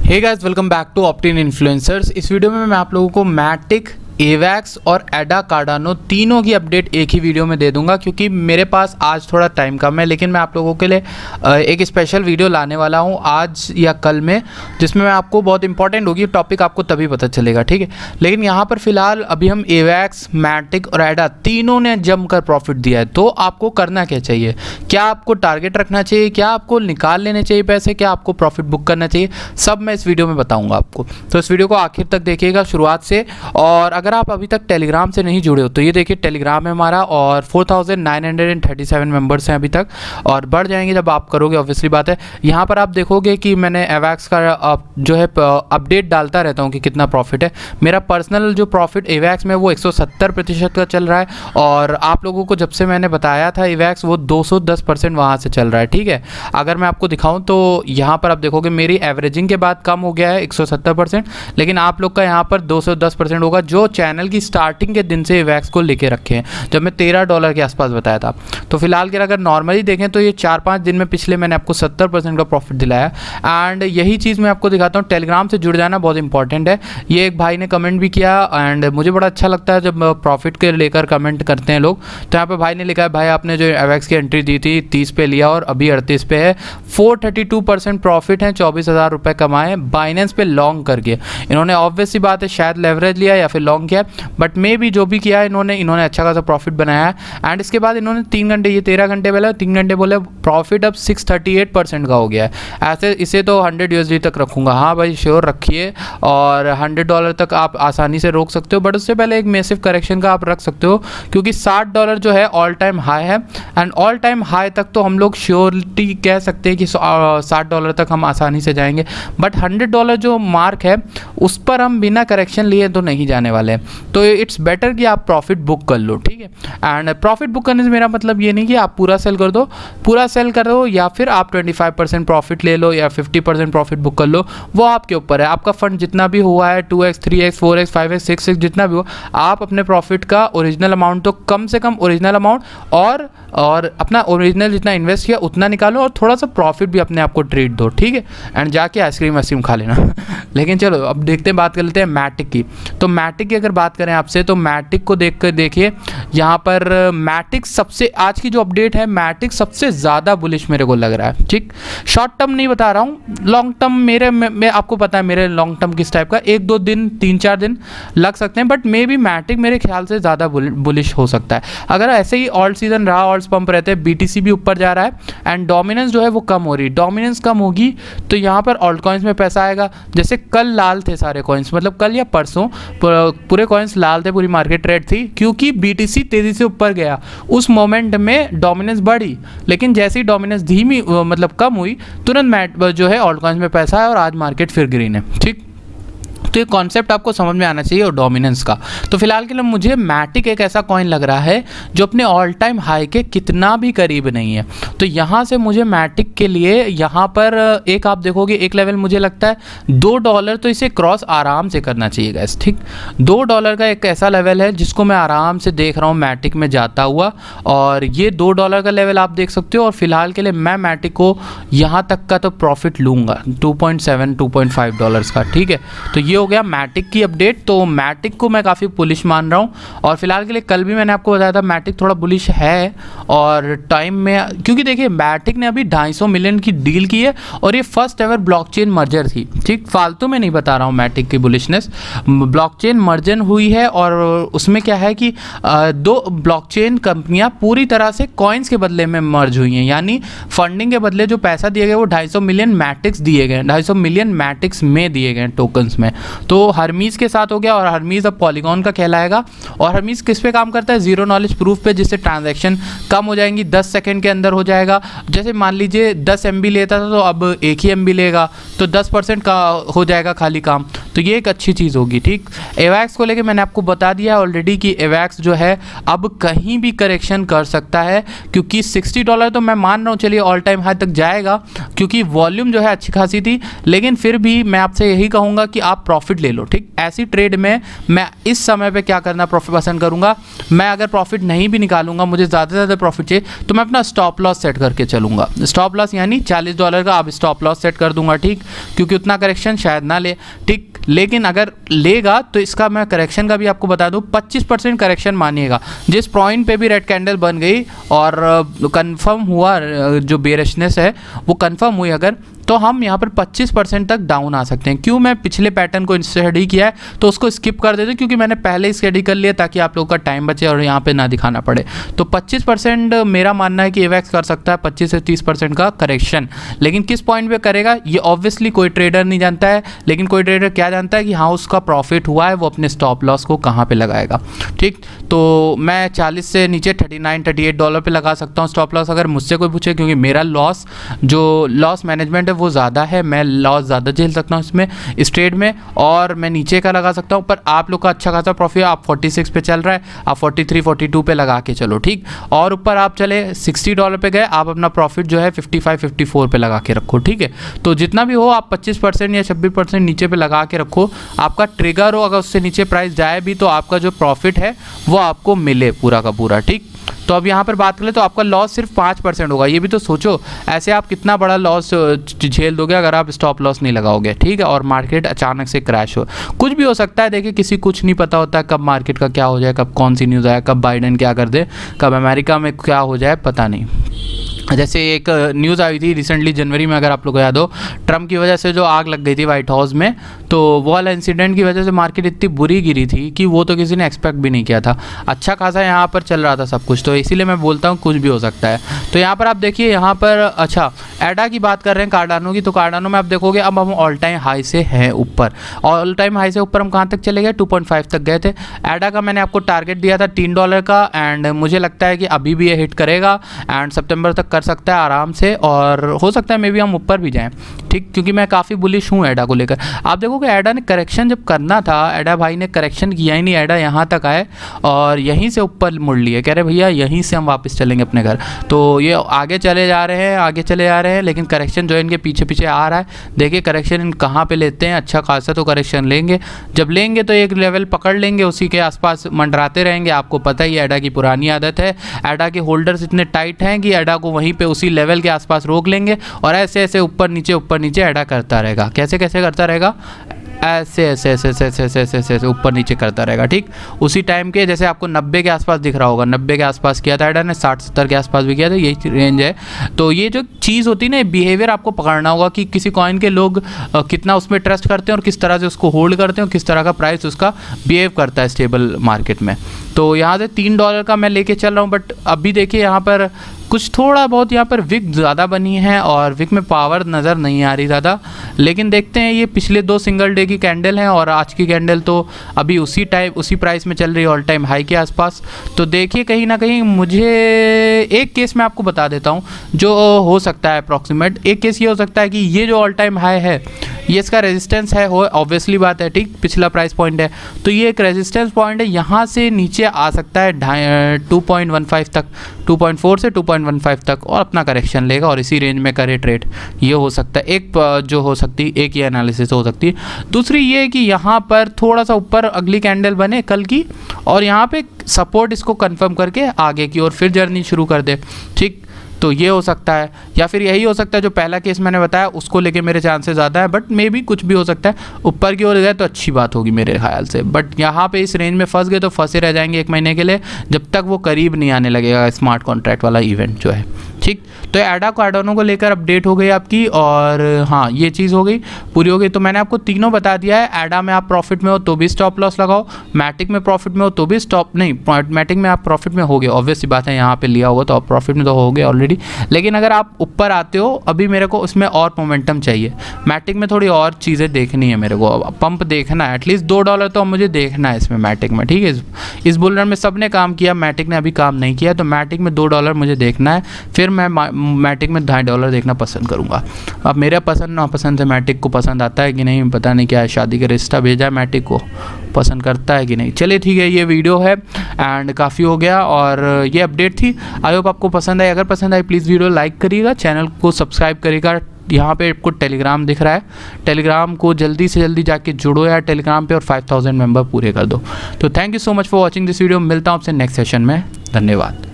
Hey guys, welcome back to Optin influencers. इस वीडियो में मैं आप लोगों को मैटिक, एवैक्स और एडा कार्डानो तीनों की अपडेट एक ही वीडियो में दे दूंगा, क्योंकि मेरे पास आज थोड़ा टाइम कम है। लेकिन मैं आप लोगों के लिए एक स्पेशल वीडियो लाने वाला हूं आज या कल में, जिसमें मैं आपको बहुत इंपॉर्टेंट होगी टॉपिक, आपको तभी पता चलेगा, ठीक है। लेकिन यहाँ पर फिलहाल अभी हम एवैक्स, मैटिक और एडा तीनों ने जमकर प्रॉफिट दिया है। तो आपको करना क्या चाहिए? क्या आपको टारगेट रखना चाहिए? क्या आपको निकाल लेने चाहिए पैसे? क्या आपको प्रॉफिट बुक करना चाहिए? सब मैं इस वीडियो में बताऊँगा आपको। तो इस वीडियो को आखिर तक देखिएगा, शुरुआत से। और अगर आप अभी तक टेलीग्राम से नहीं जुड़े हो तो ये देखिए, टेलीग्राम है हमारा और 4937 मेंबर्स हैं अभी तक, और बढ़ जाएंगे जब आप करोगे, ऑब्वियसली बात है। यहाँ पर आप देखोगे कि मैंने एवैक्स का जो है अपडेट डालता रहता हूँ कि कितना प्रॉफिट है। मेरा पर्सनल जो प्रॉफिट एवैक्स में वो 170% का चल रहा है, और आप लोगों को जब से मैंने बताया था एवैक्स, वो 210% वहाँ से चल रहा है, ठीक है। अगर मैं आपको दिखाऊँ तो यहाँ पर आप देखोगे मेरी एवरेजिंग के बाद कम हो गया है 170%, लेकिन आप लोग का यहाँ पर 210% होगा, जो चैनल की स्टार्टिंग के दिन से एवैक्स को लेके रखे हैं, जब मैं $13 के आसपास बताया था। तो फिलहाल के अगर नॉर्मली देखें तो ये 4-5 दिन में पिछले मैंने आपको 70% का प्रॉफिट दिलाया। एंड यही चीज़ मैं आपको दिखाता हूँ। टेलीग्राम से जुड़ जाना बहुत इंपॉर्टेंट है। ये एक भाई ने कमेंट भी किया एंड मुझे बड़ा अच्छा लगता है जब प्रॉफिट के लेकर कमेंट करते हैं लोग। तो यहाँ पर भाई ने लिखा है, भाई आपने जो एवैक्स की एंट्री दी थी 30 पे लिया और अभी 38 पे है, 432% प्रॉफिट है, 24,000 रुपये कमाए बाइनेंस पे लॉन्ग करके। इन्होंने ऑब्वियस सी बात है शायद लेवरेज लिया या फिर लॉन्ग किया, बट मे भी जो भी किया इन्होंने अच्छा खासा प्रॉफिट बनाया है। एंड इसके बाद इन्होंने 3 घंटे, ये 13 घंटे पहले 3 घंटे बोले, प्रॉफिट अब 638% का हो गया है। ऐसे इसे तो $100 तक रखूँगा। हाँ भाई, श्योर रखिए, और $100 तक आप आसानी से रोक सकते हो, बट उससे पहले एक मैसिव करेक्शन का आप रख सकते हो, क्योंकि $60 जो है ऑल टाइम हाई है। एंड ऑल टाइम हाई तक तो हम लोग श्योरिटी कह सकते हैं कि $60 तक हम आसानी से जाएंगे, बट $100 जो मार्क है उस पर हम बिना करेक्शन लिए तो नहीं जाने वाले हैं। तो इट्स बेटर कि आप प्रॉफिट बुक कर लो, ठीक है। एंड प्रॉफिट बुक करने से मेरा मतलब ये नहीं कि आप पूरा सेल कर दो, या फिर आप 25% प्रॉफिट ले लो या 50% प्रॉफिट बुक कर लो, वो आपके ऊपर है। आपका फंड जितना भी हुआ है, 2x, 3x, 4x, 5x, 6x, जितना भी हो, आप अपने प्रॉफिट का ओरिजिनल अमाउंट, तो कम से कम ओरिजिनल अमाउंट और अपना ओरिजिनल जितना इन्वेस्ट किया उतना निकालो, और थोड़ा सा प्रॉफिट भी अपने आप को ट्रीट दो, ठीक है। एंड जाके आइसक्रीम खा लेना लेकिन चलो अब देखते हैं, बात कर लेते हैं मैटिक की। तो मैटिक की अगर बात करें आपसे, तो मैटिक को देखिए, यहाँ पर मैटिक सबसे, आज की जो अपडेट है, मैटिक सबसे ज़्यादा बुलिश मेरे को लग रहा है, ठीक। शॉर्ट टर्म नहीं बता रहा हूँ, लॉन्ग टर्म मैं आपको पता है मेरे लॉन्ग टर्म किस टाइप का, 1-2 दिन, 3-4 दिन लग सकते हैं, बट मे बी मैटिक मेरे ख्याल से ज़्यादा बुलिश हो सकता है। अगर ऐसे ही ऑल्ट सीजन रहा, ऑल्ट पंप रहते हैं, BTC भी ऊपर जा रहा है एंड डोमिनेंस जो है वो कम हो रही है, डोमिनेंस कम होगी तो यहाँ पर ऑल्ट कॉइन्स में पैसा आएगा। जैसे कल लाल थे सारे कॉइन्स, मतलब कल या परसों पूरे कॉइन्स लाल थे, पूरी मार्केट रेड थी, क्योंकि BTC तेज़ी से ऊपर गया, उस मोमेंट में डोमिनेंस बढ़ी। लेकिन जैसे ही डोमिनेंस धीमी मतलब कम हुई, तुरंत जो है ऑल्ट कॉइन्स में पैसा है और आज मार्केट फिर ग्रीन है, ठीक। तो ये कॉन्सेप्ट आपको समझ में आना चाहिए और डोमिनेंस का। तो फिलहाल के लिए मुझे मैटिक एक ऐसा कॉइन लग रहा है जो अपने ऑल टाइम हाई के कितना भी करीब नहीं है। तो यहाँ से मुझे मैटिक के लिए यहाँ पर एक आप देखोगे, एक लेवल मुझे लगता है $2, तो इसे क्रॉस आराम से करना चाहिए गाइस, ठीक। $2 का एक ऐसा लेवल है जिसको मैं आराम से देख रहा हूँ मैटिक में जाता हुआ, और ये $2 का लेवल आप देख सकते हो। और फिलहाल के लिए मैं मैटिक को यहाँ तक का तो प्रॉफिट लूँगा, $2.7-2.5 का, ठीक है। तो ये हो गया मैटिक की अपडेट। तो मैटिक को मैं काफ़ी बुलिश मान रहा हूँ, और फिलहाल के लिए कल भी मैंने आपको बताया था मैटिक थोड़ा बुलिश है, और टाइम में, क्योंकि देखिए मैटिक ने अभी 250 मिलियन की डील की है, और ये फर्स्ट एवर ब्लॉकचेन मर्जर थी, ठीक। फालतू में नहीं बता रहा हूँ मैटिक की बुलिशनेस, ब्लॉकचेन मर्जर हुई है, और उसमें क्या है कि 2 ब्लॉकचेन कंपनियाँ पूरी तरह से कॉइन्स के बदले में मर्ज हुई हैं, यानी फंडिंग के बदले जो पैसा दिए गए वो 250 मिलियन मैटिक्स दिए गए, 250 मिलियन मैटिक्स में दिए गए टोकन्स में। तो हर्मीज के साथ हो गया, और हर्मीज अब पॉलीगॉन का कहलाएगा। और हर्मीज किस पे काम करता है? जीरो नॉलेज प्रूफ पे, जिससे ट्रांजैक्शन कम हो जाएंगी, 10 सेकंड के अंदर हो जाएगा। जैसे मान लीजिए 10 MB लेता था तो अब 1 ही MB लेगा, तो 10% का हो जाएगा खाली काम। तो ये एक अच्छी चीज़ होगी, ठीक। एवैक्स को लेके मैंने आपको बता दिया ऑलरेडी कि एवैक्स जो है अब कहीं भी करेक्शन कर सकता है, क्योंकि $60 तो मैं मान रहा हूँ चलिए ऑल टाइम हाई तक जाएगा, क्योंकि वॉल्यूम जो है अच्छी खासी थी। लेकिन फिर भी मैं आपसे यही कहूँगा कि आप प्रॉफिट ले लो, ठीक। ऐसी ट्रेड में मैं इस समय पे क्या करना प्रॉफिट पसंद करूँगा, मैं अगर प्रॉफिट नहीं भी निकालूंगा, मुझे ज़्यादा से ज़्यादा प्रॉफिट चाहिए, तो मैं अपना स्टॉप लॉस सेट करके चलूँगा। स्टॉप लॉस यानी $40 का अब स्टॉप लॉस सेट कर दूंगा, ठीक, क्योंकि उतना करेक्शन शायद ना ले, ठीक। लेकिन अगर लेगा तो इसका मैं करेक्शन का भी आपको बता दूं, 25% करेक्शन मानिएगा। जिस पॉइंट पे भी रेड कैंडल बन गई और कंफर्म हुआ जो बेरिशनेस है वो कंफर्म हुई अगर, तो हम यहाँ पर 25% तक डाउन आ सकते हैं। क्यों, मैं पिछले पैटर्न को स्टडी किया है तो उसको स्किप कर देते, क्योंकि मैंने पहले ही स्टडी कर लिया ताकि आप लोगों का टाइम बचे और यहाँ पे ना दिखाना पड़े। तो 25% मेरा मानना है कि एवेक्स कर सकता है, 25 से 30% का करेक्शन। लेकिन किस पॉइंट पे करेगा ये ऑब्वियसली कोई ट्रेडर नहीं जानता है, लेकिन कोई ट्रेडर क्या जानता है कि हाँ उसका प्रॉफिट हुआ है, वो अपने स्टॉप लॉस को कहाँ पर लगाएगा, ठीक। तो मैं 40 से नीचे $39-38 पे लगा सकता हूँ स्टॉप लॉस, अगर मुझसे कोई पूछे, क्योंकि मेरा लॉस जो लॉस मैनेजमेंट है वो ज़्यादा है, मैं लॉस ज़्यादा झेल सकता हूँ इसमें, इस ट्रेड में, और मैं नीचे का लगा सकता हूँ। पर आप लोग का अच्छा खासा प्रॉफिट, आप 46 पे चल रहा है, आप 43-42 पे लगा के चलो, ठीक। और ऊपर आप चले $60 पे गए, आप अपना प्रॉफिट जो है 55-54 पे लगा के रखो, ठीक है। तो जितना भी हो आप 25% या 26% नीचे पे लगा के रखो, आपका ट्रिगर हो, अगर उससे नीचे प्राइस जाए भी तो आपका जो प्रॉफिट है वो आपको मिले पूरा का पूरा, ठीक। तो अब यहाँ पर बात करें तो आपका लॉस सिर्फ 5% होगा। ये भी तो सोचो, ऐसे आप कितना बड़ा लॉस झेल दोगे अगर आप स्टॉप लॉस नहीं लगाओगे, ठीक है। और मार्केट अचानक से क्रैश हो, कुछ भी हो सकता है। देखिए किसी कुछ नहीं पता होता है कब मार्केट का क्या हो जाए, कब कौन सी न्यूज़ आए, कब बाइडेन क्या कर दे, कब अमेरिका में क्या हो जाए, पता नहीं। जैसे एक न्यूज़ आई थी रिसेंटली जनवरी में, अगर आप लोग को याद हो, ट्रम्प की वजह से जो आग लग गई थी व्हाइट हाउस में, तो वो वाला इंसिडेंट की वजह से मार्केट इतनी बुरी गिरी थी कि वो तो किसी ने एक्सपेक्ट भी नहीं किया था। अच्छा खासा यहाँ पर चल रहा था सब कुछ, तो इसीलिए मैं बोलता हूँ कुछ भी हो सकता है। तो यहाँ पर आप देखिए, यहाँ पर अच्छा एडा की बात कर रहे हैं, कार्डानो की, तो कार्डानो में आप देखोगे अब हम ऑल टाइम हाई से हैं ऊपर, ऑल टाइम हाई से ऊपर हम कहाँ तक चले गए, 2.5 तक गए थे। एडा का मैंने आपको टारगेट दिया था $3 का, एंड मुझे लगता है कि अभी भी ये हिट करेगा एंड सितंबर तक कर सकता है आराम से, और हो सकता है मे बी हम ऊपर भी जाएं, ठीक, क्योंकि मैं काफ़ी बुलिश हूँ एडा को लेकर। आप देखो कि एडा ने करेक्शन जब करना था, एडा भाई ने करेक्शन किया ही नहीं, एडा यहाँ तक आए और यहीं से ऊपर मुड़ लिए, कह रहे भैया यहीं से हम वापस चलेंगे अपने घर। तो ये आगे चले जा रहे हैं, आगे चले जा रहे हैं, लेकिन करेक्शन जो है इनके पीछे पीछे आ रहा है। देखिए करेक्शन इन कहाँ पे लेते हैं, अच्छा खासा तो करेक्शन लेंगे, जब लेंगे तो एक लेवल पकड़ लेंगे, उसी के आसपास मंडराते रहेंगे। आपको पता ही एडा की पुरानी आदत है, एडा के होल्डर्स इतने टाइट हैं कि एडा को वहीं पे उसी लेवल के आसपास रोक लेंगे और ऐसे ऐसे ऊपर नीचे एडा करता रहेगा। कैसे कैसे करता रहेगा, ऐसे ऐसे ऐसे ऐसे ऐसे ऐसे ऐसे ऐसे ऊपर नीचे करता रहेगा, ठीक। उसी टाइम के जैसे आपको 90 के आसपास दिख रहा होगा, 90 के आसपास किया था एडा ने, 60-70 के आसपास भी किया था, यही रेंज है। तो ये जो चीज़ होती है ना, बिहेवियर आपको पकड़ना होगा कि किसी कॉइन के लोग कितना उसमें ट्रस्ट करते हैं और किस तरह से उसको होल्ड करते हैं और किस तरह का प्राइस उसका बिहेव करता है स्टेबल मार्केट में। तो यहाँ से $3 का मैं लेके चल रहा हूँ, बट अभी देखिए यहाँ पर कुछ थोड़ा बहुत यहाँ पर विक ज़्यादा बनी है और विक में पावर नज़र नहीं आ रही ज़्यादा, लेकिन देखते हैं। ये पिछले 2 सिंगल डे की कैंडल हैं और आज की कैंडल तो अभी उसी प्राइस में चल रही है, ऑल टाइम हाई के आसपास। तो देखिए कहीं ना कहीं मुझे एक केस मैं आपको बता देता हूँ जो हो सकता है अप्रॉक्सीमेट। एक केस ये हो सकता है कि ये जो ऑल टाइम हाई है ये इसका रेजिस्टेंस है, हो ऑब्वियसली बात है, ठीक, पिछला प्राइस पॉइंट है, तो ये एक रेजिस्टेंस पॉइंट है, यहाँ से नीचे आ सकता है 2.15 तक, 2.4 से 2.15 तक, और अपना करेक्शन लेगा और इसी रेंज में करे ट्रेड। ये हो सकता है एक जो हो सकती है, एक ये एनालिसिस हो सकती है। दूसरी ये कि यहाँ पर थोड़ा सा ऊपर अगली कैंडल बने कल की और यहाँ पे सपोर्ट इसको कंफर्म करके आगे की और फिर जर्नी शुरू कर दे, ठीक। तो ये हो सकता है, या फिर यही हो सकता है जो पहला केस मैंने बताया उसको लेके मेरे चांसेस ज़्यादा है, बट मे भी कुछ भी हो सकता है। ऊपर की ओर गए तो अच्छी बात होगी मेरे ख्याल से, बट यहाँ पे इस रेंज में फंस गए तो फंसे रह जाएंगे 1 महीने के लिए, जब तक वो करीब नहीं आने लगेगा स्मार्ट कॉन्ट्रैक्ट वाला इवेंट जो है, ठीक। तो एडा कार्डानो को लेकर अपडेट हो गई आपकी, और हाँ ये चीज़ हो गई, पूरी हो गई। तो मैंने आपको तीनों बता दिया है। एडा में आप प्रॉफिट में हो तो भी स्टॉप लॉस लगाओ, मैटिक में प्रॉफिट में हो तो भी स्टॉप नहीं, मैटिक में आप प्रॉफिट में हो गए, ऑब्वियस सी बात है, यहाँ पे लिया होगा तो आप प्रॉफिट में तो हो गए ऑलरेडी। लेकिन अगर आप ऊपर आते हो, अभी मेरे को उसमें और मोमेंटम चाहिए, मैटिक में थोड़ी और चीज़ें देखनी है मेरे को, पंप देखना है, एटलीस्ट $2 तो मुझे देखना है इसमें मैटिक में, ठीक है। इस बुल रन में सब ने काम किया, मैटिक ने अभी काम नहीं किया, तो मैटिक में $2 मुझे देखना है, फिर मैं मैटिक में $2.5 देखना पसंद करूँगा। अब मेरा पसंद नापसंद से मैटिक को पसंद आता है कि नहीं पता नहीं, क्या है शादी का रिश्ता भेजा है मैटिक को, पसंद करता है कि नहीं। चलिए ठीक है, ये वीडियो है एंड काफ़ी हो गया और ये अपडेट थी। आई होप आपको पसंद आई, अगर पसंद आई प्लीज़ वीडियो लाइक करिएगा, चैनल को सब्सक्राइब करिएगा, यहाँ पे आपको टेलीग्राम दिख रहा है, टेलीग्राम को जल्दी से जल्दी जाके जुड़ो यार टेलीग्राम पे और 5000 मेंबर पूरे कर दो। तो thank you so much for watching this video. मिलता हूँ आपसे नेक्स्ट सेशन में। धन्यवाद।